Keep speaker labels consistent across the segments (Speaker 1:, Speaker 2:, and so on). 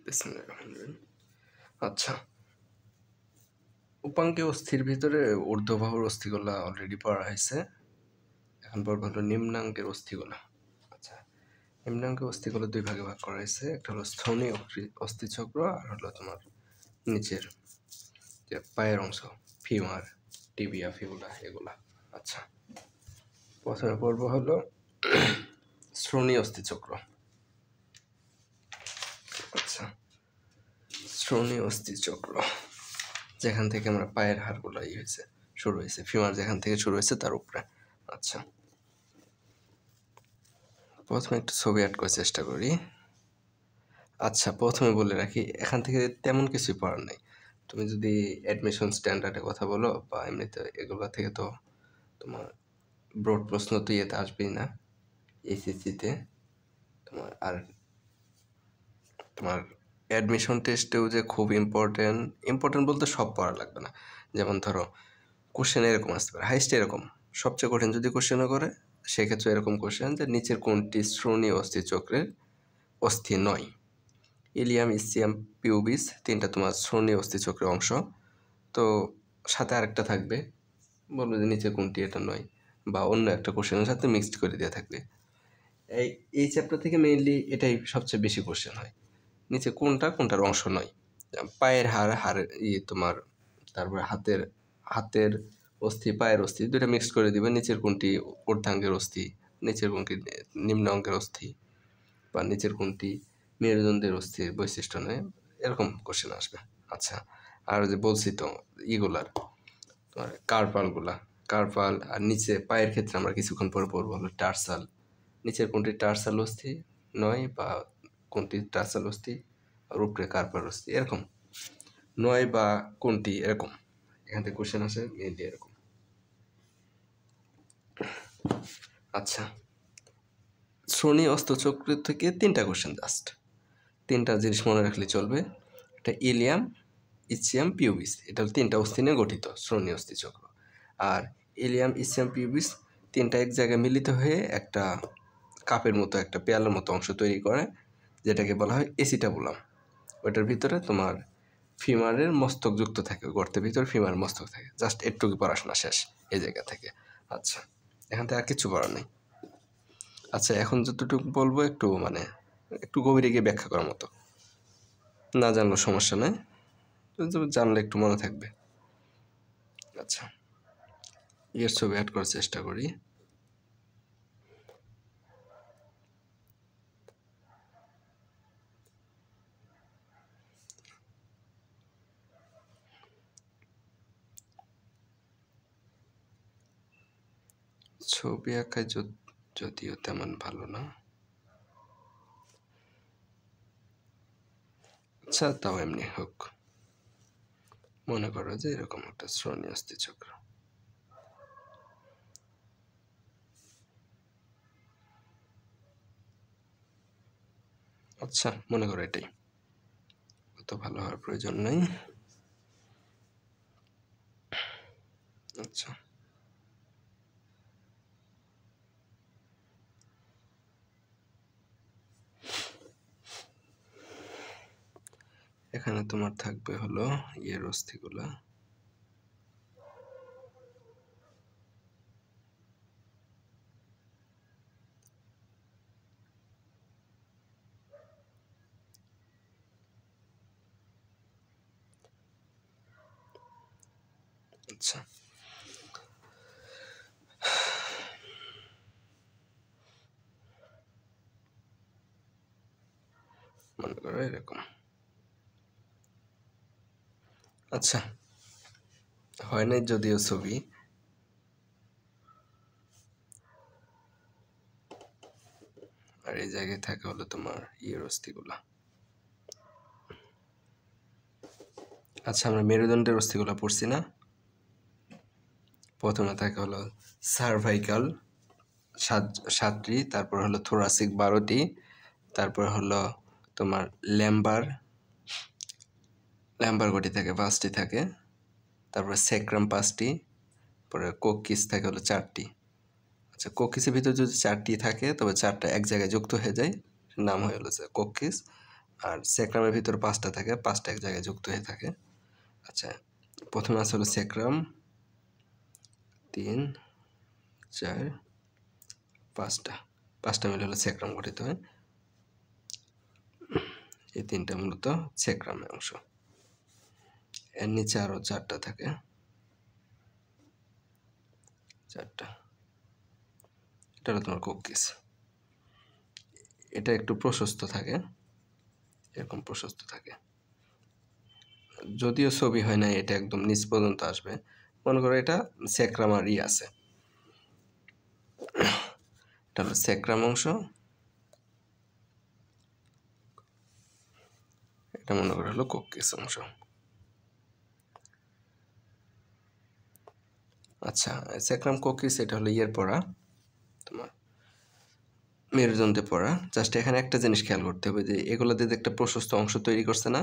Speaker 1: বিসমিল্লাহির রহমানির রহিম। আচ্ছা, উপাঙ্কে অস্থির ভিতরে ঊর্ধ্ববাহুর অস্থিগুলা অলরেডি পড়া হয়েছে। এখন পড়বো হলো নিম্নাঙ্গের অস্থিগুলা। আচ্ছা, নিম্নাঙ্গের অস্থিগুলো দুই ভাগে ভাগ করা হয়েছে। একটা হলো স্থনি অস্থিচক্র, আর হলো তোমার নিচের যে পায়ের অংশ, ফিমার, টিবিয়া, ফিবুলা, এগুলা। আচ্ছা, প্রথমে পড়বো হলো শ্রোণী অস্থিচক্র। আচ্ছা, শ্রোণী অস্থিচক্র যেখান থেকে আমরা পায়ের হাড়গুলো হয়েছে শুরু হয়েছে, ফিমার যেখান থেকে শুরু হয়েছে তার উপরে। আচ্ছা, প্রথমে একটু ছবি অ্যাড করার চেষ্টা করি। আচ্ছা, প্রথমে বলে রাখি, এখান থেকে তেমন কিছুই পড়ার নেই। তুমি যদি অ্যাডমিশন স্ট্যান্ডার্ডে কথা বলো বা এমনিতে, এগুলো থেকে তো তোমার ব্রড প্রশ্ন তো ইয়েতে আসবেই না এইচএসসিতে তোমার। আর তোমার অ্যাডমিশন টেস্টেও যে খুব ইম্পর্টেন্ট বলতে সব পড়া লাগবে না। যেমন ধরো কোশ্চেন এরকম আসতে পারে, হাইস্ট এরকম সবচেয়ে কঠিন যদি কোশ্চেনও করে, সেক্ষেত্রে এরকম কোশ্চেন যে নিচের কোনটি শ্রোণী অস্থিচক্রের অস্থি নয়। ইলিয়াম, ইসিয়াম, পিউবিস তিনটা তোমার শ্রোণী অস্থিচক্রের অংশ। তো সাথে আরেকটা থাকবে, বলবো যে নিচে কোনটি এটা নয়, বা অন্য একটা কোশ্চেনের সাথে মিক্সড করে দেওয়া থাকবে। এই চ্যাপ্টার থেকে মেইনলি এটাই সবচেয়ে বেশি কোশ্চেন হয়, নিচে কোনটার অংশ নয়। পায়ের হাড় তোমার, তারপরে হাতের অস্থি, পায়ের অস্থি দুইটা মিক্সড করে দিবে। নিচের কোনটি ঊর্ধ্বাঙ্গের অস্থি, নিচের কোনটি নিম্ন অঙ্গের অস্থি, বা নিচের কোনটি মেরুদণ্ডের অস্থির বৈশিষ্ট্য নয়, এরকম কোশ্চেন আসবে। আচ্ছা, আর যে বলছি তো ইগুলার তোমার কার্পাল, আর নিচে পায়ের ক্ষেত্রে আমরা কিছুক্ষণ পরে পড়বো হলো টার্সাল। নিচের কোনটি টার্সাল অস্থি নয়, বা কোনটি টার্সাল অস্থি, আর উপরে কার্পাল অস্থি, এরকম নয় বা কোনটি, এরকম এখান থেকে কোশ্চেন আসে মেনলি এরকম। আচ্ছা, শ্রোণী অস্থিচক্র থেকে তিনটা কোশ্চেন, জাস্ট তিনটা জিনিস মনে রাখলে চলবে। এটা ইলিয়াম, ইসিয়াম, পিউবিস, এটা তিনটা অস্থি নিয়ে গঠিত শ্রোণী অস্থিচক্র। আর ইলিয়াম, ইসিয়াম, পিউবিস তিনটা এক জায়গায় মিলিত হয়ে একটা কাপের মতো, একটা পেয়ালার মতো অংশ তৈরি করে, যেটাকে বলা হয় এসিটাবুলাম। ওইটার ভিতরে তোমার ফিমারের মস্তক যুক্ত থাকে, গর্তের ভিতরে ফিমারের মস্তক থাকে। জাস্ট একটুকু পড়াশোনা শেষ এই জায়গা থেকে। আচ্ছা, এখান থেকে আর কিছু পড়ার নেই। আচ্ছা, এখন যতটুকু বলবো একটু গভীরে গিয়ে ব্যাখ্যা করার মতো, না জানলেও সমস্যা নেই, জানলে একটু মনে থাকবে। আচ্ছা, এর ছবি অ্যাড করার চেষ্টা করি। ছবি আঁকায় যদিও তেমন ভালো না। আচ্ছা, তাও এমনি হোক। মনে করো যে এরকম একটা শ্রোণী অস্থিচক্র। আচ্ছা, মনে করো এটাই, অত ভালো হওয়ার প্রয়োজন নেই। আচ্ছা, এখানে তোমার থাকবে হলো ইয়ের অস্থিগুলা। আচ্ছা, মনে করো এরকম। আচ্ছা, হয় নাই যদিও ছবি। আর এই জায়গায় থাকে হলো তোমার ইয়ের অস্থিগুলা। আচ্ছা, আমরা মেরুদণ্ডের অস্থিগুলা পড়ছি না? প্রথমে থাকে হলো সার্ভাইকাল সাতটি, তারপর হলো থোরাসিক 12টি, তারপর হলো তোমার ল্যাম্বার গটি থাকে 5টি থাকে, তারপরে সেক্রাম 5টি, পরে কোকিস থাকে হলো 4টি। আচ্ছা, কোকিসের ভিতরে যদি 4টি থাকে তবে 4টা এক জায়গায় যুক্ত হয়ে যায়, নাম হয়ে হলো কোকিস। আর স্যাক্রামের ভিতর 5টা থাকে, 5টা এক জায়গায় যুক্ত হয়ে থাকে। আচ্ছা, প্রথমে আছে হলো স্যাক্রাম, 3, 4, 5টা মিলে হলো স্যাক্রাম গঠিত হয়। এই 3টা মূলত স্যাক্রামের অংশ। এর নিচে আরও 4টা থাকে, 4টা। এটা হলো তোমার কোকিস। এটা একটু প্রশস্ত থাকে, এরকম প্রশস্ত থাকে। যদিও ছবি হয় না, এটা একদম নিচ পর্যন্ত আসবে। মনে করো এটা স্যাক্রাম আর আছে, এটা হলো স্যাক্রাম অংশ, এটা মনে করো হলো কোকিস অংশ। আচ্ছা, স্যাক্রাম কোকিস এটা হলো পড়া, তোমার মেরুদণ্ডে পড়া। জাস্ট এখানে একটা জিনিস খেয়াল করতে হবে যে এগুলো দিয়ে একটা প্রশস্ত অংশ তৈরি করছে না,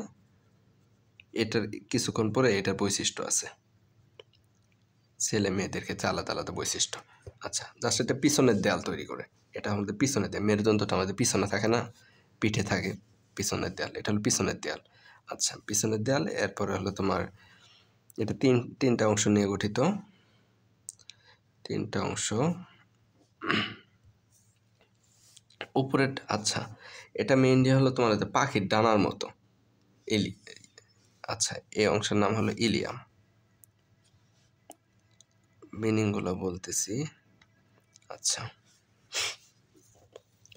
Speaker 1: এটার কিছুক্ষণ পরে এটার বৈশিষ্ট্য আছে, ছেলে মেয়েদের ক্ষেত্রে আলাদা আলাদা বৈশিষ্ট্য। আচ্ছা, জাস্ট এটা পিছনের দেয়াল তৈরি করে, এটা আমাদের পিছনের দেয়াল, মেরুদণ্ডটা আমাদের পিছনে থাকে না, পিঠে থাকে পিছনের দেয়াল, এটা হলো পিছনের দেয়াল। আচ্ছা, পিছনের দেয়াল। এরপরে হলো তোমার এটা তিনটা অংশ নিয়ে গঠিত, 3টা অংশ। উপরের, আচ্ছা, এটা মেইনলি হলো তোমার পাখির ডানার মতো, ইলি। আচ্ছা, এই অংশের নাম হলো ইলিয়াম। মিনিংগুলো বলতেছি। আচ্ছা,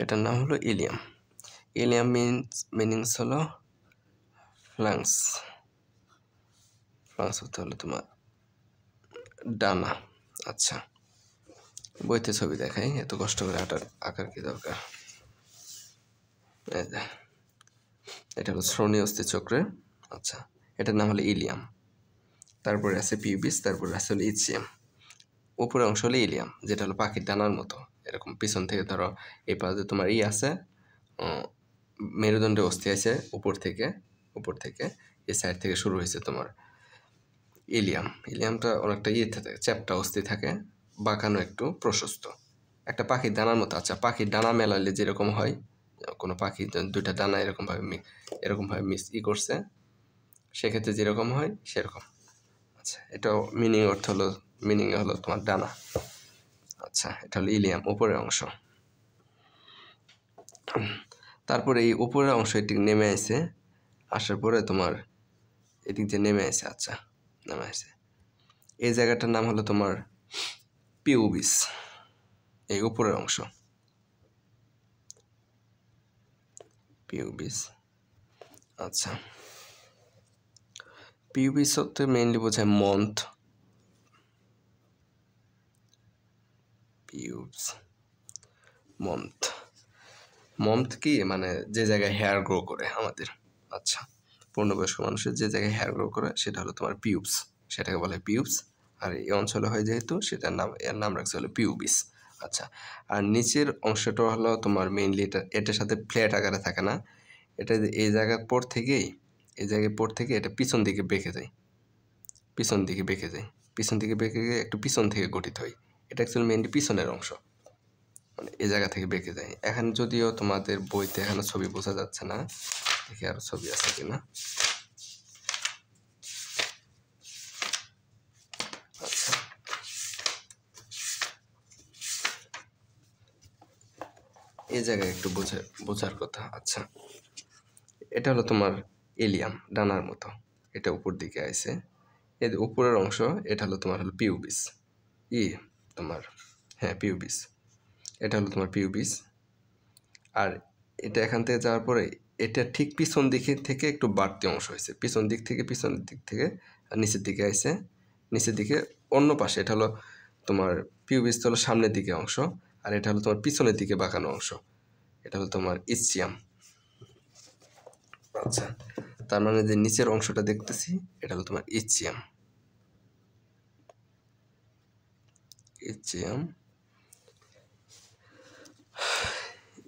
Speaker 1: এটার নাম হলো ইলিয়াম। ইলিয়াম মিনিংস হলো ফ্ল্যাঙ্কস। ফ্ল্যাঙ্কস হতে হলো তোমার ডানা। আচ্ছা, বইতে ছবি দেখাই, এত কষ্ট করে আঁকার কি দরকার। এটা হলো শ্রোণী অস্থি চক্রের। আচ্ছা, এটার নাম হলো ইলিয়াম। তারপরে আছে পিউবিস, তারপরে আছে হলো ইচিয়াম। উপরের অংশ হলো ইলিয়াম, যেটা হলো পাখির ডানার মতো, এরকম পিছন থেকে ধরো এই পাশে তোমার আছে, মেরুদণ্ডে অস্থি আছে উপর থেকে এই সাইড থেকে শুরু হয়েছে তোমার ইলিয়াম। ইলিয়ামটা অনেকটা থাকে, চ্যাপ্টা অস্থি থাকে, বাঁকানো, একটু প্রশস্ত, একটা পাখির ডানার মতো। আচ্ছা, পাখির ডানা মেলালে যেরকম হয়, কোনো পাখি দুইটা ডানা এরকমভাবে করছে, সেক্ষেত্রে যেরকম হয় সেরকম। আচ্ছা, এটাও মিনিং হলো তোমার ডানা। আচ্ছা, এটা হলো ইলিয়াম, উপরের অংশ। তারপরে এই উপরের অংশ এদিক নেমে আসে, আসার পরে তোমার এদিক যে নেমে আসে, আচ্ছা, নেমে আসে, এই জায়গাটার নাম হলো তোমার পিউবিস, এই উপরের অংশ, পিউবিস। আচ্ছা, পিউবিস হতে মেইনলি বোঝায় মন্থ, পিউবস, মন্থ কি মানে যে জায়গায় হেয়ার গ্রো করে আমাদের। আচ্ছা, পূর্ণবয়স্ক মানুষের যে জায়গায় হেয়ার গ্রো করে সেটা হলো তোমার পিউবস, সেটাকে বলে পিউবস। আর এই অঞ্চলে হয় যেহেতু এর নাম রাখছে হলো পিউবিস। আচ্ছা, আর নিচের অংশটা হলো তোমার মেইনলি এটার সাথে ফ্ল্যাট আকারে থাকে না, এটা এই জায়গার পর থেকেই এটা পিছন দিকে বেঁকে যায়, পিছন দিকে বেঁকে গিয়ে একটু পিছন থেকে গঠিত হয়। এটা অ্যাকচুয়ালি মেইনলি পিছনের অংশ, মানে এই জায়গা থেকে বেঁকে যায়। এখন যদিও তোমাদের বইতে এখনো ছবি বোঝা যাচ্ছে না, দেখি আরো ছবি আছে কিনা। আচ্ছা, এই জায়গায় একটু বোঝার কথা। আচ্ছা, এটা হলো তোমার এলিয়াম, ডানার মতো, এটা উপর দিকে আছে, এই উপরের অংশ, এটা হলো তোমার হলো পিউবিস, তোমার, হ্যাঁ, পিউবিস, এটা হলো তোমার পিউবিস। আর এটা এখান থেকে যাওয়ার পরে এটা ঠিক পিছন দিকে থেকে একটু বাড়তি অংশ হয়েছে, পিছনের দিক থেকে আর নিচের দিকে আসছে, নিচের দিকে অন্য পাশে, এটা হলো তোমার পিউবিস হলো সামনের দিকে অংশ, আর এটা হলো তোমার পিছনের দিকে বাঁকানো অংশ, এটা হলো তোমার ইসচিয়াম। আচ্ছা, তার মানে যে নিচের অংশটা দেখতেছি এটা হলো তোমার ইসচিয়াম।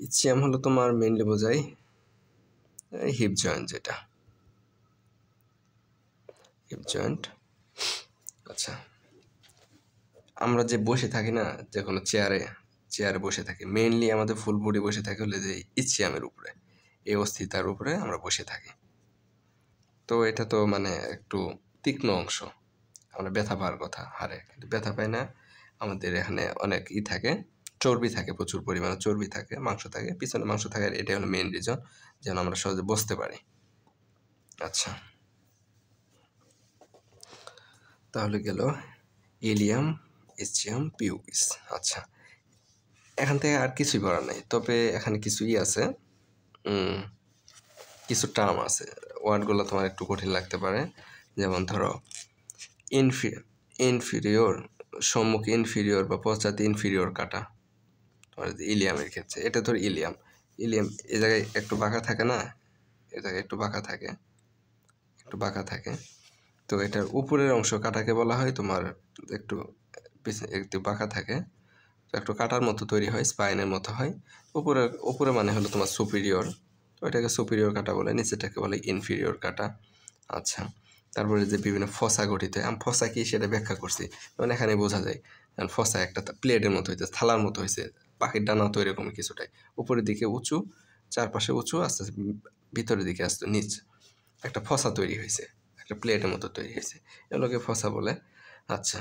Speaker 1: ইসচিয়াম হলো তোমার মেইনলি বোঝায় হিপ জয়েন্ট, যেটা হিপ জয়েন্ট। আচ্ছা, আমরা যে বসে থাকি না, যে কোনো চেয়ারে বসে থাকি, মেইনলি আমাদের ফুল বডি বসে থাকে হলে যে ইসচিয়ামের উপরে, এই অস্থিতার উপরে আমরা বসে থাকি। তো এটা তো মানে একটু তীক্ষ্ণ অংশ, আমরা ব্যথা পাওয়ার কথা হাড়ে, কিন্তু ব্যথা পাই না। আমাদের এখানে অনেক থাকে, চর্বি থাকে, প্রচুর পরিমাণে চর্বি থাকে, মাংস থাকে, পিছনে মাংস থাকে, এটাই হলো মেইন রিজন যেন আমরা সহজে বসতে পারি। আচ্ছা, তাহলে গেল ইলিয়াম, ইসচিয়াম, পিউবিস। আচ্ছা, এখান থেকে আর কিছুই করার নেই, তবে এখানে কিছুই আছে, কিছু টার্ম আছে, ওয়ার্ডগুলো তোমার একটু কঠিন লাগতে পারে। যেমন ধরো ইনফিরিয়র, সম্মুখ ইনফিরিয়র বা পশ্চাৎ ইনফিরিয়র কাটা, তোমার ইলিয়ামের ক্ষেত্রে এটা ধর ইলিয়াম, এ জায়গায় একটু বাঁকা থাকে না, এ জায়গায় একটু বাঁকা থাকে, তো এটার উপরের অংশ কাটাকে বলা হয় তোমার একটু একটু বাঁকা থাকে, তো একটু কাটার মতো তৈরি হয়, স্পাইনের মতো হয়। উপরে মানে হলো তোমার সুপিরিয়র, তো এটাকে সুপিরিয়র কাটা বলে, নিচেটাকে বলে ইনফিরিয়র কাটা। আচ্ছা, তারপরে যে বিভিন্ন ফসা গঠিত হয়, আমি ফসা কি সেটা ব্যাখ্যা করছি, মানে এখানে বোঝা যায় কারণ ফসা একটা প্লেটের মতো হয়েছে, থালার মতো হয়েছে, পাখির ডানা তো এরকম কিছুটাই, উপরের দিকে উঁচু, চারপাশে উঁচু, আস্তে আস্তে ভিতরের দিকে আসতো নিচ, একটা ফসা তৈরি হয়েছে, একটা প্লেটের মতো তৈরি হয়েছে, এগুলোকে ফসা বলে। আচ্ছা,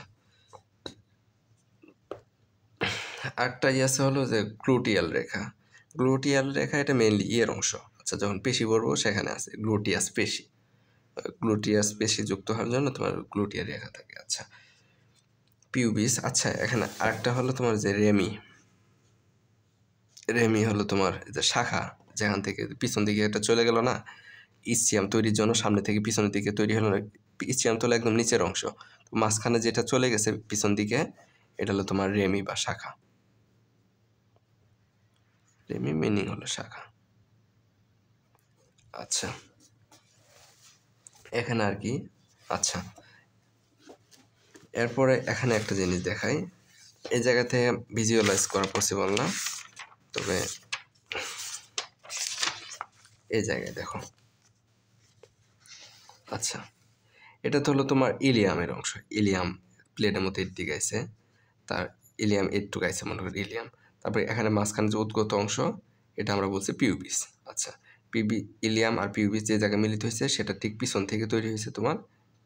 Speaker 1: আরেকটা আছে হলো যে গ্লুটিয়াল রেখা, এটা মেইনলি ইয়ের অংশ। আচ্ছা, যখন পেশি বলবো সেখানে আছে গ্লুটিয়াস পেশি যুক্ত হওয়ার জন্য তোমার গ্লুটিয়াল রেখা থাকে। আচ্ছা, পিউবিস। আচ্ছা, এখানে আরেকটা হলো তোমার যে রেমি হলো তোমার যে শাখা, যেখান থেকে পিছন দিকে এটা চলে গেল না, ইসচিয়াম তৈরির জন্য সামনে থেকে পিছনের দিকে তৈরি হলো না, ইসচিয়াম তো একদম নিচের অংশ, তো মাঝখানে যেটা চলে গেছে পিছন দিকে, এটা হলো তোমার রেমি বা শাখা। রেমি মিনিং হলো শাখা। আচ্ছা, এখানে আর কি, আচ্ছা এরপরে এখানে একটা জিনিস দেখাই, এই জায়গা থেকে ভিজুয়ালাইজ করা পসিবল না, তবে এই জায়গায় দেখো। আচ্ছা, এটা তো হলো তোমার ইলিয়ামের অংশ, ইলিয়াম প্লেটের মতো এর দিকে আছে, তার ইলিয়াম এরটুকু আছে মনে করি ইলিয়াম, তারপরে এখানে মাঝখানে যে উদ্গত অংশ, এটা আমরা বলছি পিউবিস। আচ্ছা, ইলিয়াম আর পিউবিস যে জায়গায় মিলিত হয়েছে সেটা ঠিক পিছন থেকে তৈরি হয়েছে, তোমার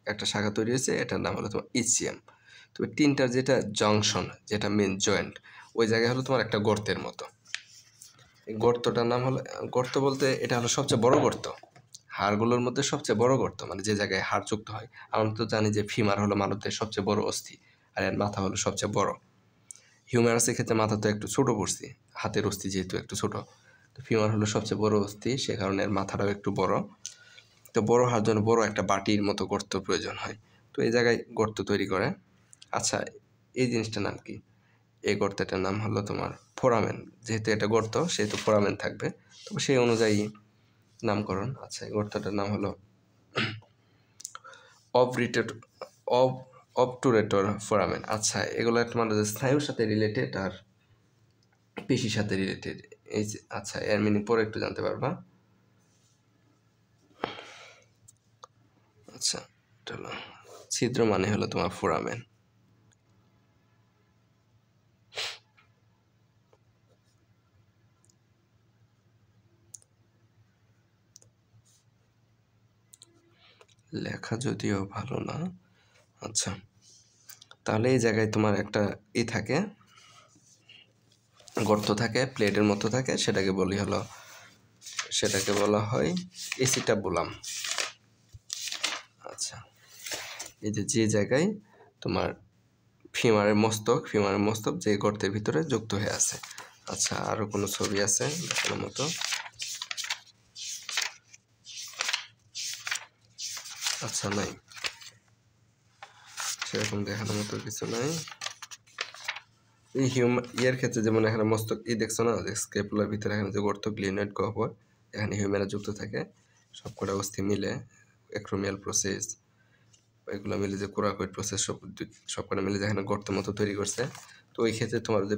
Speaker 1: একটা শাখা তৈরি হয়েছে, এটার নাম হলো তোমার ইসচিয়াম। তবে তিনটার যেটা জংশন, যেটা মেন জয়েন্ট, ওই জায়গায় হলো তোমার একটা গর্তের মতো, এই গর্তটার নাম হলো, গর্ত বলতে এটা হলো সবচেয়ে বড় গর্ত, হাড়গুলোর মধ্যে সবচেয়ে বড় গর্ত, মানে যে জায়গায় হাড় যুক্ত হয়। আমরা তো জানি যে ফিমার হলো মানবদের সবচেয়ে বড় অস্থি, আর এর মাথা হলো সবচেয়ে বড়। হিউম্যানাসের ক্ষেত্রে মাথা তো একটু ছোট পড়ছি, হাতের অস্থি যেহেতু একটু ছোট, তো ফিমার হলো সবচেয়ে বড় অস্থি, সে কারণে এর মাথাটাও একটু বড়। তো বড় হওয়ার জন্য বড় একটা বাটির মতো গর্ত প্রয়োজন হয়, তো এই জায়গায় গর্ত তৈরি করে। আচ্ছা, এই জিনিসটার নাম কি? এই গর্তটার নাম হলো তোমার ফোরামেন, যেহেতু এটা গর্ত সেহেতু ফোরামেন থাকবে, তবে সেই অনুযায়ী নামকরণ। আচ্ছা, এই গর্তটার নাম হলো অবরিটেড অবটুরেটর ফোরামেন। আচ্ছা, এগুলো তোমার স্নায়ুর সাথে রিলেটেড আর পেশির সাথে রিলেটেড, এই যে আচ্ছা এর মিনিং পরে একটু জানতে পারবা। আচ্ছা, এটা হলো ছিদ্র মানে হলো তোমার ফোরামেন। লেখা যদিও ভালো না। আচ্ছা, তাহলে এই জায়গায় তোমার একটা থাকে, গর্ত থাকে, প্লেটের মতো থাকে, সেটাকে বলা হয় এসিটাবুলাম। আচ্ছা, এই যে জায়গায় তোমার ফিমারের মস্তক যে গর্তের ভিতরে যুক্ত হয়ে আছে। আচ্ছা, আরো কোনো ছবি আছে দেখানোর মতো? আচ্ছা, নাই, সেরকম দেখানোর মতো কিছু নাই। এই ইয়ের ক্ষেত্রে যেমন এখানে মস্তক দেখছো না, যে স্কেপুলার ভিতরে এখানে যে গর্ত, গ্লিনোয়েড গহ্বর, এখানে হিউম্যানা যুক্ত থাকে, সবকটা অস্থি মিলে অ্যাক্রোমিয়াল প্রসেস, এগুলো মিলে যে কোরাকয়েড প্রসেস, সবকটা মিলে যেখানে গর্তের মতো তৈরি করছে। তো ওই ক্ষেত্রে তোমার যে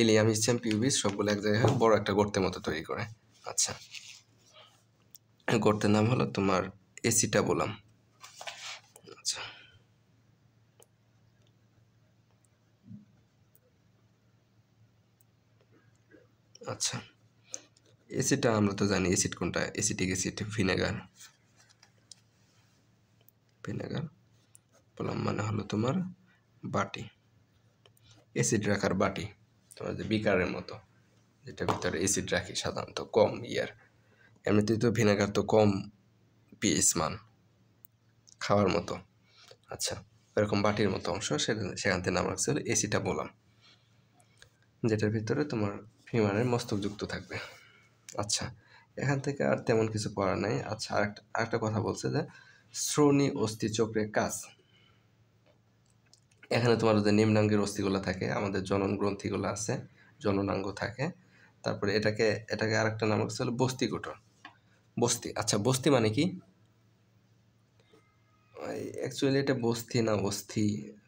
Speaker 1: ইলিয়াম, ইসচিয়াম, পিউবিস সবগুলো এক জায়গায় বড় একটা গর্তের মতো তৈরি করে। আচ্ছা, গর্তের নাম হলো তোমার এসিটাবুলাম। আচ্ছা, আচ্ছা, অ্যাসিডটা আমরা তো জানি অ্যাসিড কোনটা, অ্যাসিটিক অ্যাসিড, ভিনেগার। ভিনেগার বললাম মানে হলো তোমার বাটি, অ্যাসিড রাখার বাটি, তোমার যে বিকারের মতো, যেটা ভিতরে অ্যাসিড রাখি সাধারণত কম ইয়ার। এমনিতেই তো ভিনেগার তো কম পিএইচ মান, খাওয়ার মতো। আচ্ছা, এরকম বাটির মতো অংশ, সেখান থেকে নাম রাখছে হলো অ্যাসিটাবোলাম, যেটার ভিতরে তোমার ফিমারের মস্তক যুক্ত থাকবে। আচ্ছা, এখান থেকে আর তেমন কিছু পড়া নাই। আচ্ছা, আরেকটা কথা বলছে যে শ্রোণী অস্থি চক্রের কাজ। এখানে তোমার যে নিম্নাঙ্গের অস্থিগুলো থাকে, আমাদের জনন গ্রন্থিগুলো আছে, জননাঙ্গ থাকে। তারপরে এটাকে আরেকটা নাম হচ্ছে হলো বস্তি গঠন। বস্তি, আচ্ছা বস্তি মানে কি? অ্যাকচুয়ালি এটা বস্তি না অস্থি,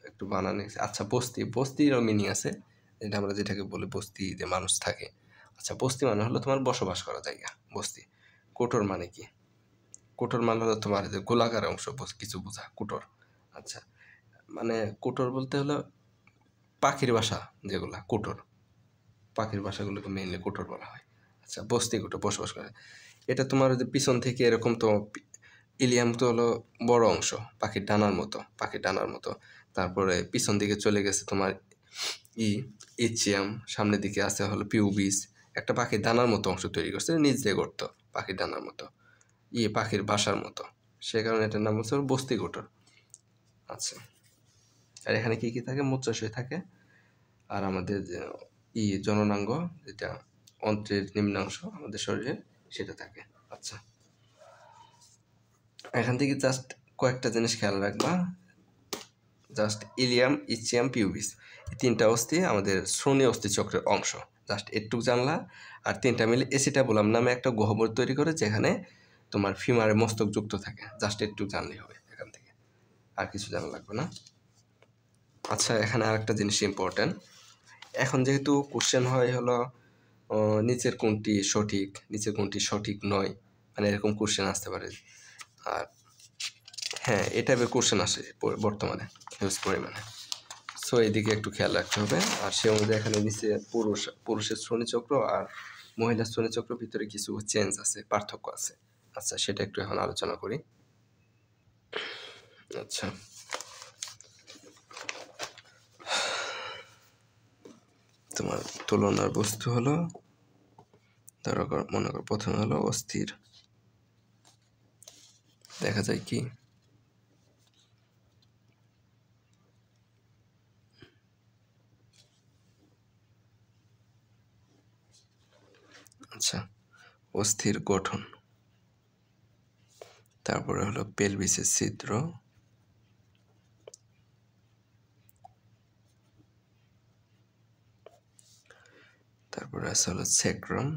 Speaker 1: একটু বানানে। আচ্ছা, বস্তিরও মিনিং আছে, এটা আমরা যেটাকে বলি বস্তি, যে মানুষ থাকে। আচ্ছা, বস্তি মানে হলো তোমার বসবাস করা জায়গা, বস্তি। কোটর মানে কি? কোটর মানে হলো তোমার যে গোলাকার অংশ কিছু বোঝা, কোটর। আচ্ছা, মানে কোটর বলতে হলো পাখির বাসা, যেগুলা কোটর, পাখির বাসাগুলোকে মেইনলি কোটর বলা হয়। আচ্ছা, বস্তি কোটর বসবাস করে। এটা তোমার যে পিছন থেকে এরকম, তো ইলিয়াম তো হলো বড় অংশ, পাখির ডানার মতো। তারপরে পিছন দিকে চলে গেছে তোমার ইচিয়াম, সামনের দিকে আছে হলো পিউবিস, একটা পাখির ডানার মতো অংশ তৈরি করছে, নিজ দিয়ে গড়ত, পাখির ডানার মতো, পাখির বাসার মতো। সে কারণে এটার নাম হচ্ছে বস্তি কোটর। আচ্ছা, আর এখানে কি কি থাকে? মূত্রাশয় থাকে, আর আমাদের যে জননাঙ্গ, যেটা অন্ত্রের নিম্নাংশ আমাদের শরীরে, সেটা থাকে। আচ্ছা, এখান থেকে জাস্ট কয়েকটা জিনিস খেয়াল রাখবা। জাস্ট ইলিয়াম, ইচিয়াম, পিউবিস, এই তিনটা অস্থি আমাদের শ্রোণী অস্থি চক্রের অংশ। জাস্ট একটু জানলা, আর তিনটা মিলে অ্যাসিটাবোলাম নামে একটা গহ্বর তৈরি করে, যেখানে তোমার ফিমারে মস্তক যুক্ত থাকে। জাস্ট একটু জানলেই হবে এখান থেকে, আর কিছু জানা লাগবে না। আচ্ছা, এখানে আরেকটা জিনিস ইম্পর্টেন্ট। এখন যেহেতু কোশ্চেন হয় হলো নিচের কোনটি সঠিক, নিচের কোনটি সঠিক নয়, মানে এরকম কোশ্চেন আসতে পারে। আর হ্যাঁ, এই টাইপের কোশ্চেন আসে বর্তমানে হিউজ পরিমাণে। সো এদিকে একটু খেয়াল রাখতে হবে। আর সে অনুযায়ী এখানে নিচে পুরুষের শ্রোণীচক্র আর মহিলার শ্রোণীচক্রের ভিতরে কিছু চেঞ্জ আছে, পার্থক্য আছে। আচ্ছা, সেটা একটু এখন আলোচনা করি। আচ্ছা, তোমার তুলনার বস্তু হলো, ধরো মনে করো প্রথমে হলো অস্থির, দেখা যায় কি আচ্ছা, অস্থির গঠন, তারপরে হলো পেলভিসের ছিদ্র, তারপরে আছে হলো স্যাক্রাম,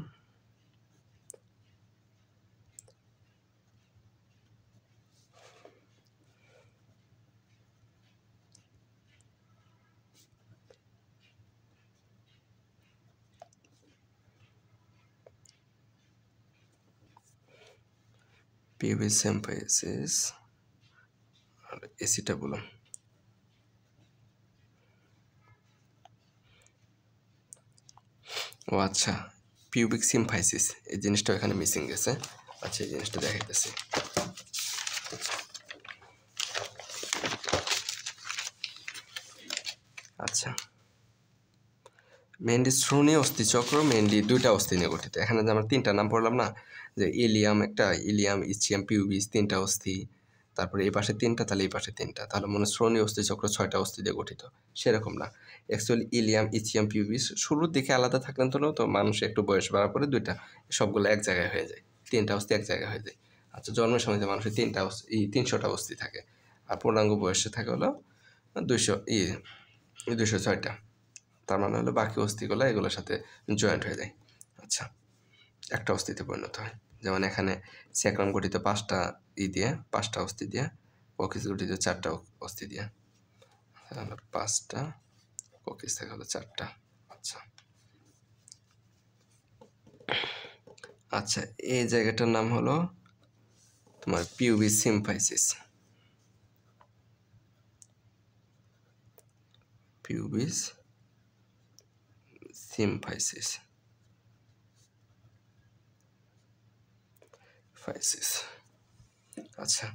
Speaker 1: পিউবিস সিম্পাইসিস, আর অ্যাসিটাবোলাম। ও আচ্ছা, পিউবিক সিম্পাইসিস, এই জিনিসটা এখানে মিসিং গেছে। আচ্ছা, এই জিনিসটা দেখাইতেছি। আচ্ছা, মেনলি শ্রোণী অস্থিচক্র মেনলি দুইটা অস্থি নিয়ে গঠিত। এখানে যে আমরা তিনটা নাম পড়লাম না, যে ইলিয়াম, ইচিয়াম, পিউবিস, তিনটা অস্থি, তারপরে এই পাশে তিনটা, তাহলে এই পাশে তিনটা, তাহলে মনে শ্রোণী অস্থিচক্র 6টা অস্থি দিয়ে গঠিত। সেরকম না, অ্যাকচুয়ালি ইলিয়াম, ইচিয়াম, পিউবিস শুরুর দিকে আলাদা থাকলেন, তো মানুষ একটু বয়স বাড়ার পরে দুইটা, সবগুলো এক জায়গায় হয়ে যায়, তিনটা অস্থি এক জায়গায় হয়ে যায়। আচ্ছা, জন্মের সময় যে মানুষের 300টা অস্থি থাকে, আর পূর্ণাঙ্গ বয়সে থাকে হলো 206টা। তার মানে হলো বাকি অস্থিগুলো এগুলোর সাথে জয়েন্ট হয়ে যায়। আচ্ছা, একটা অস্থিতে পরিণত হয়। যেমন এখানে স্যাক্রাম গঠিত 5টা অস্থি দিয়ে, কোকিস গঠিত 4টা অস্থি দিয়ে, 5টা, কোকিস থেকে হলো 4টা। আচ্ছা আচ্ছা, এই জায়গাটার নাম হলো তোমার পিউবিস সিম্পাইসিস। Pubis symphysis, ফাইসিস। আচ্ছা,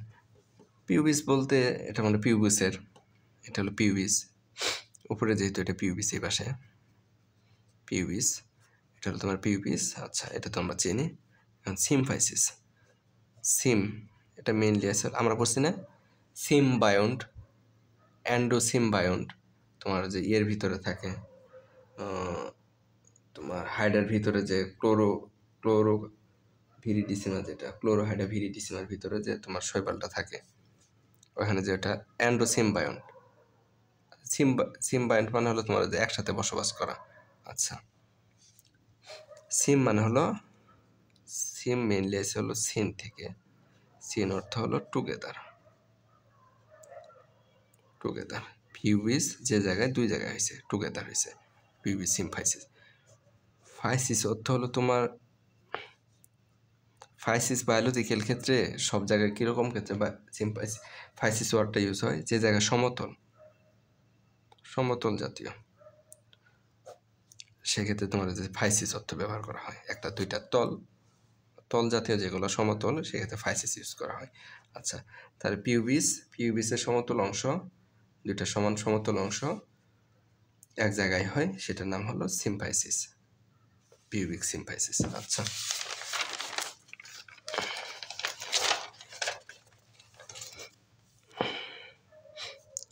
Speaker 1: পিউবিস বলতে এটা মানে পিউবিসের, এটা হলো পিউবিস, উপরে যেহেতু এটা পিউবিস এই পাশে পিউবিস, এটা হলো তোমার পিউবিস। আচ্ছা, এটা তো আমরা চিনি। এখন সিমফাইসিস, সিম এটা মেইনলি আছে আমরা বলছি না সিমবায়ন্ট, অ্যান্ডোসিমবায়ন্ট, তোমার যে ইয়ের ভিতরে থাকে, তোমার হাইডার ভিতরে যে ক্লোরো ভিরিডিসিমা, যেটা ক্লোরোহাইডা ভিরিডিসিমার ভিতরে যে তোমার শৈবালটা থাকে, ওখানে যেটা অ্যান্ডোসিমবায়ন্ট। সিমবায়ন্ট মানে হলো তোমার যে একসাথে বসবাস করা। আচ্ছা, সিম মানে হলো, সিম মেইনলি আছে হলো সিন থেকে, সিন অর্থ হলো টুগেদার, টুগেদার। পিউবিস যে জায়গায় দুই জায়গায় হয়েছে, টুগেদার হয়েছে, পিউবিস সিমফাইসিস। ফাইসিস অর্থ হলো তোমার, ফাইসিস বায়োলজিক্যাল ক্ষেত্রে সব জায়গায় কীরকম ক্ষেত্রে বা সিমফাইসিস ফাইসিস ওয়ার্ডটা ইউজ হয় যে জায়গায় সমতল, সমতল জাতীয়, সেক্ষেত্রে তোমার যে ফাইসিস অর্থ ব্যবহার করা হয়। একটা দুইটা তল, তল জাতীয় যেগুলো সমতল সেক্ষেত্রে ফাইসিস ইউজ করা হয়। আচ্ছা, তাহলে পিউবিস, পিউবিসের সমতল অংশ, দুইটা সমান সমতল অংশ এক জায়গায় হয়, সেটার নাম হলো সিমফাইসিস, পিউবিক সিমফাইসিস। আচ্ছা,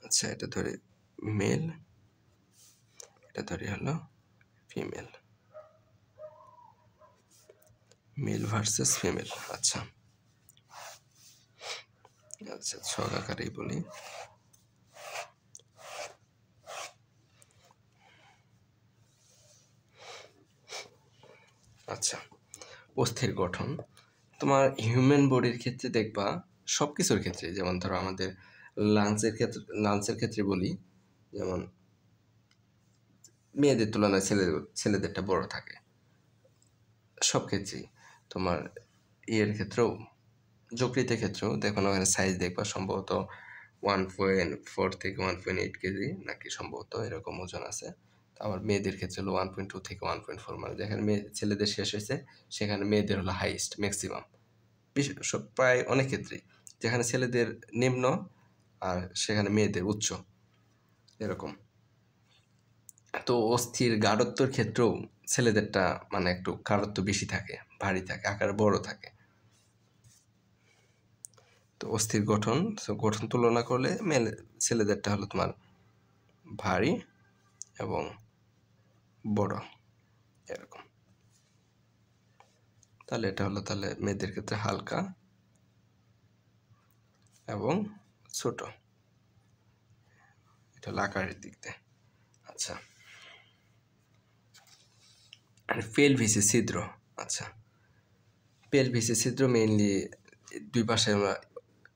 Speaker 1: আচ্ছা এটা ধরে মেল, এটা ধরে হলো ফিমেল, মেল ভার্সেস ফিমেল। আচ্ছা আচ্ছা, ছক আকারেই বলি। আচ্ছা, অস্থির গঠন তোমার হিউম্যান বডির ক্ষেত্রে দেখবা, সব কিছুর ক্ষেত্রে, যেমন ধরো আমাদের লাংসের ক্ষেত্রে বলি, যেমন মেয়েদের তুলনায় ছেলেদেরটা বড় থাকে, সব ক্ষেত্রেই। তোমার ইয়ের ক্ষেত্রেও, যকৃতের ক্ষেত্রেও দেখো না, ওখানে সাইজ দেখবা সম্ভবত 1.4 থেকে 1.8 কেজি নাকি সম্ভবত এরকম ওজন আছে। আবার মেয়েদের ক্ষেত্রে হলো 1.2 থেকে 1.4, মানে যেখানে ছেলেদের শেষ হয়েছে সেখানে মেয়েদের হলো হাইয়েস্ট ম্যাক্সিমাম, প্রায় অনেক ক্ষেত্রেই, যেখানে ছেলেদের নিম্ন আর সেখানে মেয়েদের উচ্চ, এরকম। তো অস্থির গাঢ়ত্বর ক্ষেত্রেও ছেলেদেরটা মানে একটু গাঢ়ত্ব বেশি থাকে, ভারী থাকে, আকারে বড় থাকে। তো অস্থির গঠন, গঠন তুলনা করলে ছেলেদেরটা হলো তোমার ভারী এবং বড়, এরকম। তাহলে এটা হলো তাহলে মেয়েদের ক্ষেত্রে হালকা এবং ছোট, এটা হলো আকারের দিক দিয়ে। আচ্ছা, পেলভিসের ছিদ্র। আচ্ছা, পেলভিসের ছিদ্র মেইনলি দুই পাশে আমরা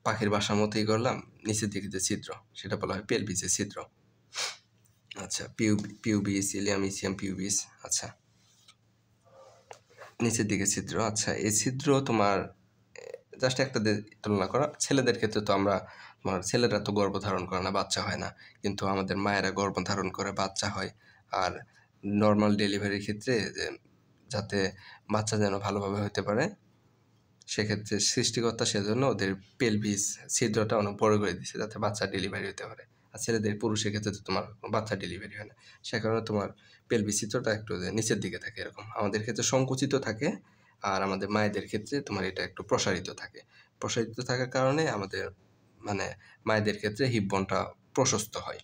Speaker 1: পাখির বাসার মতোই করলাম, নিচের দিকে যে ছিদ্র সেটা বলা হয় পেলভিসের ছিদ্র। আচ্ছা, পিউবিস, ইলিয়ামিসিয়াম পিউবিস। আচ্ছা, নিচের দিকে ছিদ্র। আচ্ছা, এই ছিদ্র তোমার জাস্ট একটা তুলনা করা, ছেলেদের ক্ষেত্রে তো আমরা, তোমার ছেলেরা তো গর্ভধারণ করে না, বাচ্চা হয় না, কিন্তু আমাদের মায়েরা গর্ভধারণ করে বাচ্চা হয়। আর নর্মাল ডেলিভারির ক্ষেত্রে যাতে বাচ্চা যেন ভালোভাবে হতে পারে, সেক্ষেত্রে সৃষ্টিকর্তা সেজন্য ওদের পেলভিস ছিদ্রটা অনেক বড় করে দিচ্ছে যাতে বাচ্চা ডেলিভারি হতে পারে। আর ছেলেদের, পুরুষের ক্ষেত্রে তো তোমার বাচ্চা ডেলিভারি হয় না, সে কারণে তোমার পেলভিস ছিদ্রটা একটু নিচের দিকে থাকে এরকম। আমাদের ক্ষেত্রে সংকুচিত থাকে, আর আমাদের মায়েদের ক্ষেত্রে তোমার এটা একটু প্রসারিত থাকে। প্রসারিত থাকার কারণে আমাদের মানে মায়েদের ক্ষেত্রে হিপ বোনটা প্রশস্ত হয়,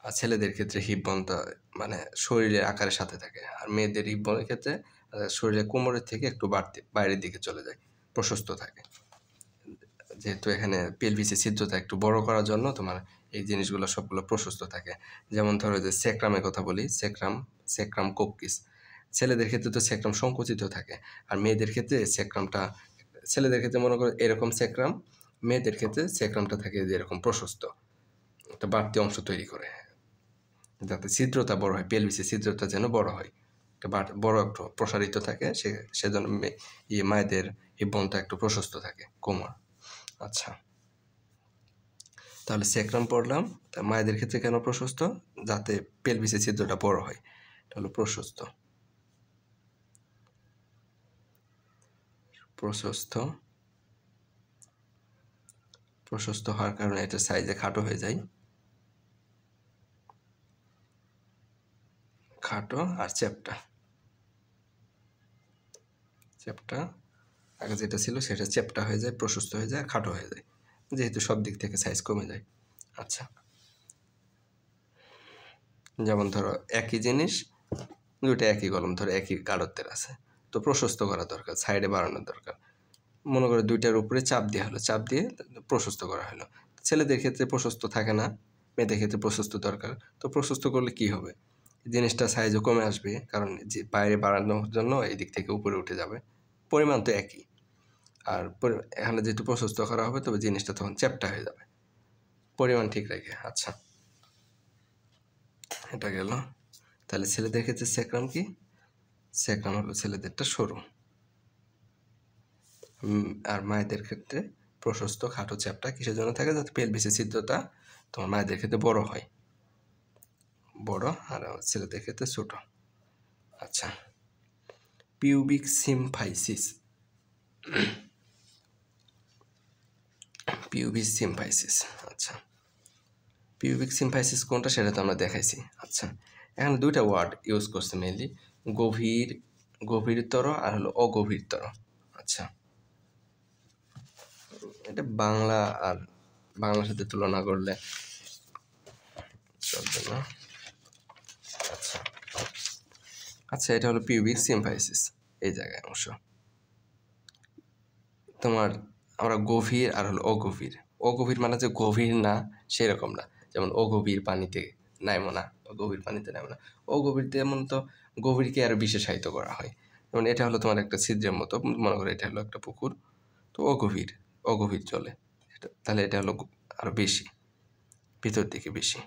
Speaker 1: আর ছেলেদের ক্ষেত্রে হিপ বোনটা মানে শরীরের আকারের সাথে থাকে। আর মেয়েদের হিপ বোনের ক্ষেত্রে শরীরের কোমরের থেকে একটু বাইরের দিকে চলে যায়, প্রশস্ত থাকে। যেহেতু এখানে পেলভিসের ছিদ্রটা একটু বড় করার জন্য তোমার এই জিনিসগুলো সবগুলো প্রশস্ত থাকে। যেমন ধরো যে সেক্রামের কথা বলি, সেক্রাম কোক্কিস, ছেলেদের ক্ষেত্রে তো সেক্রাম সংকুচিত থাকে, আর মেয়েদের ক্ষেত্রে সেক্রামটা, ছেলেদের ক্ষেত্রে মনে করো এরকম সেক্রাম, মেয়েদের ক্ষেত্রে সেক্রামটা থাকে যে এরকম প্রশস্ত, একটা বাড়তি অংশ তৈরি করে যাতে ছিদ্রটা বড় হয়, পেলভিসের ছিদ্রটা যেন বড় হয়, একটা বড় একটু প্রসারিত থাকে, সেজন্য মায়েদের এই বোনটা একটু প্রশস্ত থাকে, কোমর। আচ্ছা, তাহলে সেক্রাম পড়লাম, তা মায়েদের ক্ষেত্রে কেন প্রশস্ত, যাতে পেলভিসের ছিদ্রটা বড় হয়, এটা হলো প্রশস্ত। প্রশস্ত হওয়ার কারণে এটা সাইজে খাটো হয়ে যায়, খাটো আর চ্যাপ্টা আগে যেটা ছিল সেটা চ্যাপ্টা হয়ে যায়, প্রশস্ত হয়ে যায়, খাটো হয়ে যায়, যেহেতু সব দিক থেকে সাইজ কমে যায়। আচ্ছা, যেমন ধরো একই জিনিস দুইটা একই কলম ধরো একই গাঢ়ত্বের আছে, তো প্রশস্ত করা দরকার, সাইডে বাড়ানোর দরকার। মনে করো দুইটার উপরে চাপ দেওয়া হলো, চাপ দিয়ে প্রশস্ত করা হলো। ছেলেদের ক্ষেত্রে প্রশস্ত থাকে না, মেয়েদের ক্ষেত্রে প্রশস্ত দরকার। তো প্রশস্ত করলে কি হবে, জিনিসটা সাইজও কমে আসবে, কারণ যে বাইরে বাড়ানোর জন্য এই দিক থেকে উপরে উঠে যাবে, পরিমাণ তো একই। আর এখানে যেহেতু প্রশস্ত করা হবে তবে জিনিসটা তখন চ্যাপ্টা হয়ে যাবে, পরিমাণ ঠিক রেখে। আচ্ছা, এটা গেল। তাহলে ছেলেদের ক্ষেত্রে স্যাক্রাম কি, স্যাক্রাম হলো ছেলেদেরটা সরু, আর মায়েদের ক্ষেত্রে প্রশস্ত, খাটো, চ্যাপ্টা। কিসের জন্য থাকে, যাতে পেলভিসের ছিদ্রটা তোমার মায়েদের ক্ষেত্রে বড় হয়, বড়, আর ছেলেদের ক্ষেত্রে ছোট। আচ্ছা, পিউবিক সিম্ফাইসিস, আচ্ছা, পিউবিক সিম্ফাইসিস কোনটা সেটা তো আমরা দেখাইছি। আচ্ছা, এখানে দুইটা ওয়ার্ড ইউজ করছে মেইনলি, গভীরতর আর হলো অগভীরতর। আচ্ছা, এটা বাংলা আর বাংলার সাথে তুলনা করলে চলবে না। আচ্ছা আচ্ছা, এটা হলো পিউবিক সিম্ফাইসিস, এই জায়গায় অংশ। তোমার আমরা গভীর আর হলো অগভীর, অগভীর মানে যে গভীর না সেরকম না, যেমন অগভীর পানিতে নামো না, গভীর পানিতে নামো না। অগভীর তেমন তো গভীরকে আরো বিশেষায়িত করা হয়, যেমন এটা হলো তোমার একটা ছিদ্রের মতো, মনে করো এটা হলো একটা পুকুর, তো অগভীর জলে, তাহলে এটা হলো আরো বেশি, ভিতর দিকে বেশি।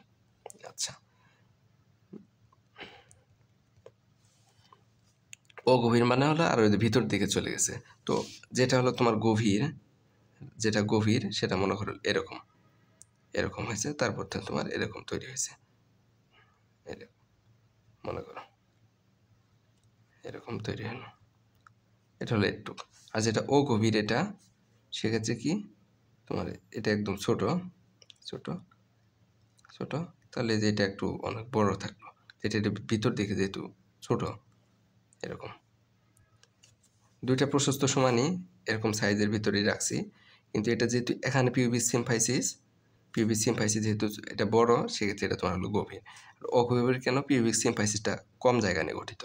Speaker 1: আচ্ছা, অগভীর মানে হলো আরো ভিতর দিকে চলে গেছে। তো যেটা হলো তোমার যেটা গভীর সেটা মনে করো এরকম হয়েছে, তারপর তোমার এরকম তৈরি হয়েছে, মনে করো এরকম তৈরি হলো, এটা হলো একটু। আর যেটা অগভীর, এটা সেক্ষেত্রে কি তোমার এটা একদম ছোট, তাহলে যে এটা একটু অনেক বড় থাকলো, যেটা এটা ভিতর দিকে যেহেতু ছোট, এরকম। দুইটা প্রশস্ত সমানই এরকম সাইজের ভিতরেই রাখছি, কিন্তু এটা যেহেতু এখানে পিউবিক সিম্ফাইসিস যেহেতু এটা বড়, সেক্ষেত্রে এটা তোমার হলো গভীর। আর অগভীর কেন, পিউবিক সিম্ফাইসিসটা কম জায়গা নিয়ে গঠিত,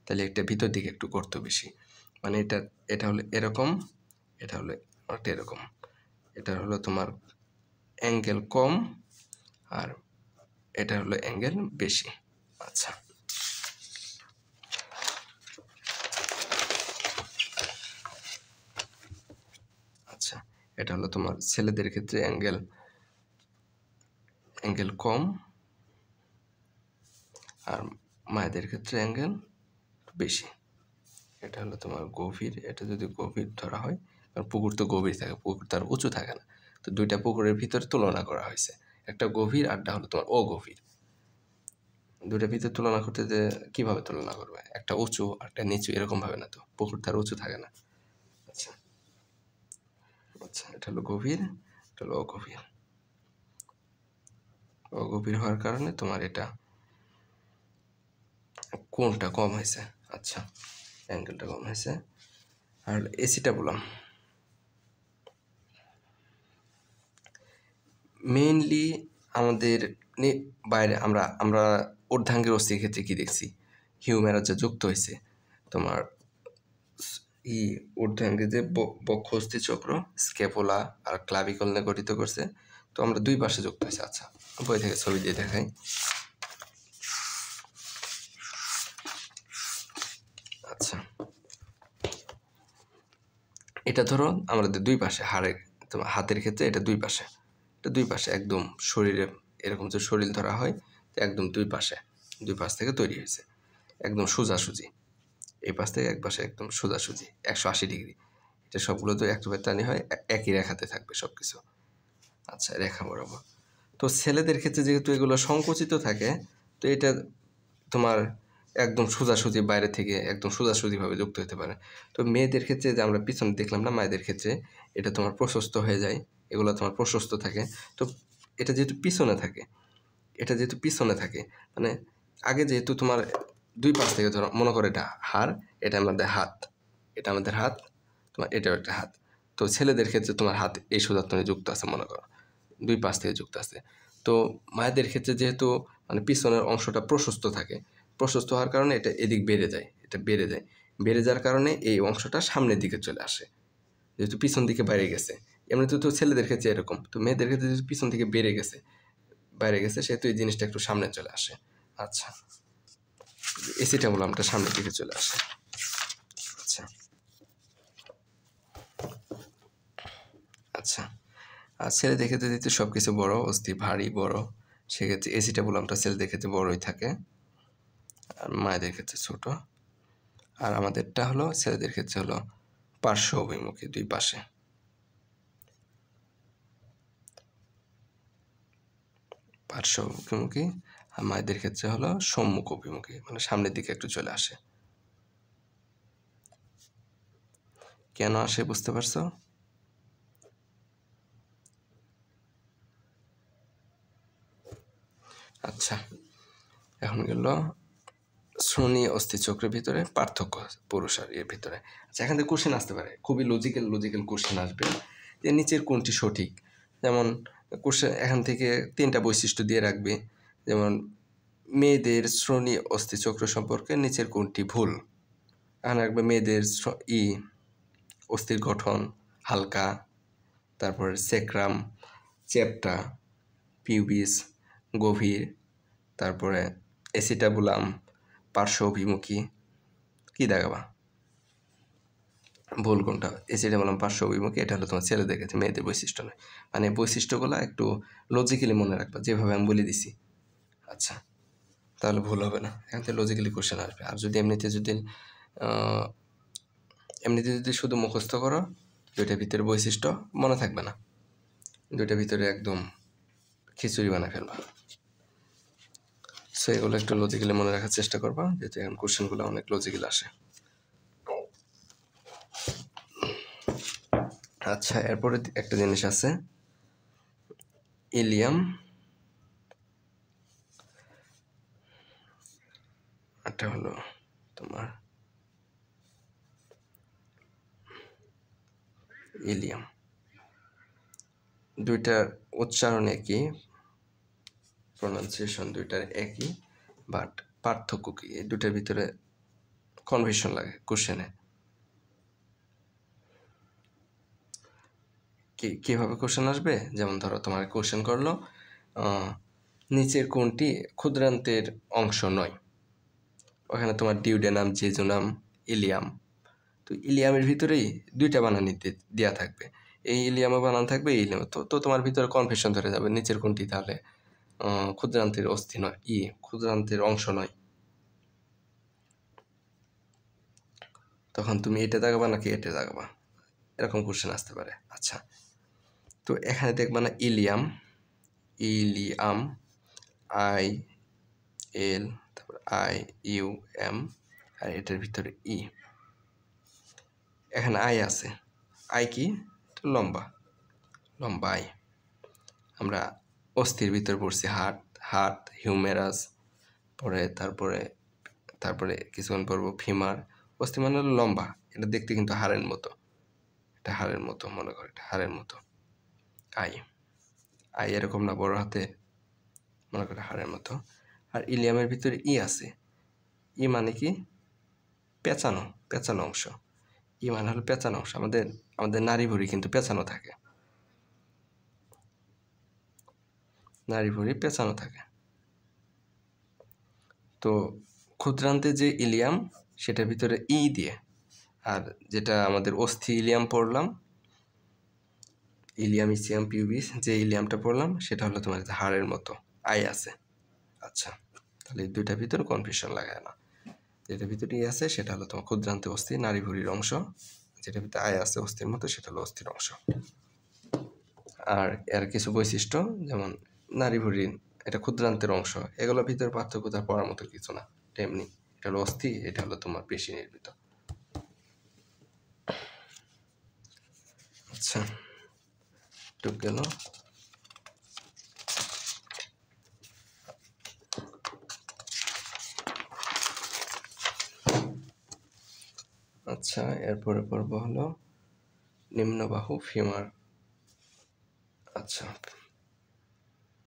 Speaker 1: তাহলে এটা ভিতর দিকে একটু গর্ত বেশি, মানে এটা হলো এরকম, এটা হলো অনেকটা এরকম, এটা হলো তোমার অ্যাঙ্গেল কম আর এটা হলো অ্যাঙ্গেল বেশি। আচ্ছা, এটা হলো তোমার ছেলেদের ক্ষেত্রে অ্যাঙ্গেল কম আর মায়েদের ক্ষেত্রে অ্যাঙ্গেল বেশি। এটা হলো তোমার গভীর, এটা যদি গভীর ধরা হয়, কারণ পুকুর তো গভীর থাকে, পুকুর তার উঁচু থাকে না, তো দুইটা পুকুরের ভিতরে তুলনা করা হয়েছে, একটা গভীর আরটা হলো তোমার অগভীর। দুইটার ভিতরে তুলনা করতে যে কীভাবে তুলনা করবে, একটা উঁচু একটা নিচু এরকম ভাবে না, তো পুকুর তার উঁচু থাকে না। আচ্ছা আচ্ছা, এটা হলো গভীর, এটা হলো অগভীর হওয়ার কারণে তোমার এটা কোণটা কম হয়েছে। আচ্ছা, অ্যাঙ্গেলটা কম হয়েছে। আর এসিটা বললাম মেইনলি আমাদের বাইরে আমরা অর্ধাঙ্গের অস্থির ক্ষেত্রে কি দেখছি, হিউম্যারাস যে যুক্ত হয়েছে তোমার অর্ধাঙ্গে যে বক্ষ অস্থি চক্র, স্ক্যাপুলা আর ক্লাভিকল নিয়ে গঠিত করছে, তো আমরা দুই পাশে যুক্ত হয়েছে। আচ্ছা, বই থেকে ছবি দিয়ে দেখাই। আচ্ছা, এটা ধরো আমাদের দুই পাশে তোমার হাতের ক্ষেত্রে এটা দুই পাশে একদম শরীরে এরকম যে শরীর ধরা হয়, একদম দুই পাশ থেকে তৈরি হয়েছে, একদম সোজাসুজি, এই পাশ থেকে এক পাশে একদম সোজাসুজি 180 ডিগ্রি। এটা সবগুলো তো একটু টানি হয়, একই রেখাতে থাকবে সব কিছু। আচ্ছা, রেখা বরাবর। তো ছেলেদের ক্ষেত্রে যেহেতু এগুলো সংকুচিত থাকে, তো এটা তোমার একদম সোজাসুজি বাইরে থেকে একদম সোজাসুজিভাবে যুক্ত হতে পারে। তো মেয়েদের ক্ষেত্রে যে আমরা পিছনে দেখলাম না, মায়েদের ক্ষেত্রে এটা তোমার প্রশস্ত হয়ে যায়, এগুলো তোমার প্রশস্ত থাকে। তো এটা যেহেতু পিছনে থাকে, মানে আগে যেহেতু তোমার দুই পাশ থেকে ধরো, মনে করো এটা হাড়, এটা আমাদের হাত, তোমার এটাও একটা হাত। তো ছেলেদের ক্ষেত্রে তোমার হাত এই সোজাত্তনে যুক্ত আছে, মনে করো দুই পাশ থেকে যুক্ত আছে। তো মায়েদের ক্ষেত্রে যেহেতু মানে পিছনের অংশটা প্রশস্ত থাকে, প্রশস্ত হওয়ার কারণে এটা এদিক বেড়ে যায়, বেড়ে যাওয়ার কারণে এই অংশটা সামনের দিকে চলে আসে, যেহেতু পিছন দিকে বাইরে গেছে। এমনিতে তো ছেলেদের ক্ষেত্রে এরকম, তো মেয়েদের ক্ষেত্রে যেহেতু পিছন দিকে বাইরে গেছে সেহেতু এই জিনিসটা একটু সামনে চলে আসে। আচ্ছা, এসিটাবুলামটা সামনের দিকে চলে আসে। আচ্ছা আচ্ছা, আর ছেলেদের ক্ষেত্রে যেহেতু সব কিছু বড়, অস্থি ভারী বড়, সেক্ষেত্রে এসিটাবুলামটা ছেলেদের ক্ষেত্রে বড়ই থাকে আর মায়েদের ক্ষেত্রে ছোট। আর আমাদেরটা হলো ছেলেদের ক্ষেত্রে হলো পার্শ্ব অভিমুখী, দুই পাশে। পার্শ্ব অভিমুখী, আর মায়েদের ক্ষেত্রে হলো সম্মুখ অভিমুখী, মানে সামনের দিকে একটু চলে আসে। কেন আসে বুঝতে পারছো? আচ্ছা, এখন গেল শ্রোণী অস্থিচক্রের ভিতরে পার্থক্য পুরুষ আর এর ভিতরে। আচ্ছা, এখান থেকে কোশ্চেন আসতে পারে, খুবই লজিক্যাল কোশ্চেন আসবে যে নিচের কোনটি সঠিক। যেমন কোশ্চেন এখান থেকে 3টা বৈশিষ্ট্য দিয়ে রাখবে, যেমন মেয়েদের শ্রোণী অস্থিচক্র সম্পর্কে নিচের কোনটি ভুল। এখানে রাখবে মেয়েদের অস্থির গঠন হালকা, তারপরে সেক্রাম চ্যাপ্টা, পিউবিস গভীর, তারপরে এসিটাবুলাম পার্শ্ব অভিমুখী। কী দেখাবা ভুল কোনটা? এসিটাবুলাম পার্শ্ব অভিমুখী, এটা হলো তোমার ছেলেদের কাছে, মেয়েদের বৈশিষ্ট্য নয়। মানে বৈশিষ্ট্যগুলো একটু লজিক্যালি মনে রাখবা, যেভাবে আমি বলে দিছি। আচ্ছা, তাহলে ভুল হবে না, এখান থেকে লজিক্যালি কোশ্চেন আসবে। আর যদি এমনিতে যদি শুধু মুখস্থ করো, দুইটার ভিতরে বৈশিষ্ট্য মনে থাকবে না, দুইটার ভিতরে একদম খিচুড়ি বানায় ফেলবা। সো এগুলো একটু লজিক্যালি মনে রাখার চেষ্টা করবা, যেহেতু এখন কোশ্চেনগুলো অনেক লজিক্যাল আসে। আচ্ছা, এরপরে একটা জিনিস আছে, ইলিয়াম, এটা হলো তোমার ইলিয়াম। দুইটার উচ্চারণ একই, প্রনাউন্সিয়েশন দুইটার একই, বাট পার্থক্য কি? এই দুটার ভিতরে কনফিউশন লাগে কোশ্চেনে। কীভাবে কোশ্চেন আসবে? যেমন ধরো তোমার কোশ্চেন করলো নিচের কোনটি ক্ষুদ্রান্তের অংশ নয়, ওখানে তোমার ডিউডেনাম, জেজুনাম, ইলিয়াম। তো ইলিয়ামের ভিতরেই দুইটা বানানি দেওয়া থাকবে, এই ইলিয়ামও বানান থাকবে, এই ইলিয়াম। তো তোমার ভিতরে কনফিউশন ধরে যাবে নিচের কোনটি তাহলে ক্ষুদ্রান্তের অস্থি নয়, ক্ষুদ্রান্তের অংশ নয়। তখন তুমি এটা দাগাবা নাকি এটা দাগাবা, এরকম কোশ্চেন আসতে পারে। আচ্ছা, তো এখানে দেখবা না ইলিয়াম, আই এল, তারপর IUM, আর এটার ভিতরে এখানে আই আছে। আই কি? লম্বা আই। আমরা অস্থির ভিতর পড়ছি হার্ট, হিউমেরাস, তারপরে কিছুক্ষণ পড়বো ফিমার। অস্থি মানে হলো লম্বা, এটা দেখতে কিন্তু হাড়ের মতো, এটা হাড়ের মতো, মনে করো এটা হাড়ের মতো। আই এরকম না, বড় হাতে, মনে করো হাড়ের মতো। আর ইলিয়ামের ভিতরে আছে, মানে কি? পেঁচানো অংশ। মানে হলো পেঁচানো অংশ। আমাদের নাড়ি ভুঁড়ি কিন্তু পেঁচানো থাকে, তো ক্ষুদ্রান্তে যে ইলিয়াম সেটার ভিতরে দিয়ে, আর যেটা আমাদের অস্থি ইলিয়াম পড়লাম, ইলিয়াম ইসিয়াম পিউবিস, যে ইলিয়ামটা পড়লাম সেটা হলো তোমার হাড়ের মতো, আই আছে। আচ্ছা, তাহলে এই দুইটার ভিতরে কনফিউশন লাগায় না। যেটার ভিতরে আছে সেটা হলো তোমার ক্ষুদ্রান্তে অস্থি, নাড়ি ভুঁড়ির অংশ, যেটার ভিতরে আয় আছে অস্থির মতো, সেটা হলো অস্থির অংশ। আর এর কিছু বৈশিষ্ট্য, যেমন নাড়ি ভুঁড়ি এটা ক্ষুদ্রান্তের অংশ, এগুলোর ভিতরে পার্থক্য তার পড়ার মতো কিছু না, এমনি এটা হলো অস্থি, এটা হলো তোমার পেশি নির্মিত। আচ্ছা, টুক গেল। আচ্ছা, এরপরে পর্ব হলো নিম্নবাহু ফিমার। আচ্ছা,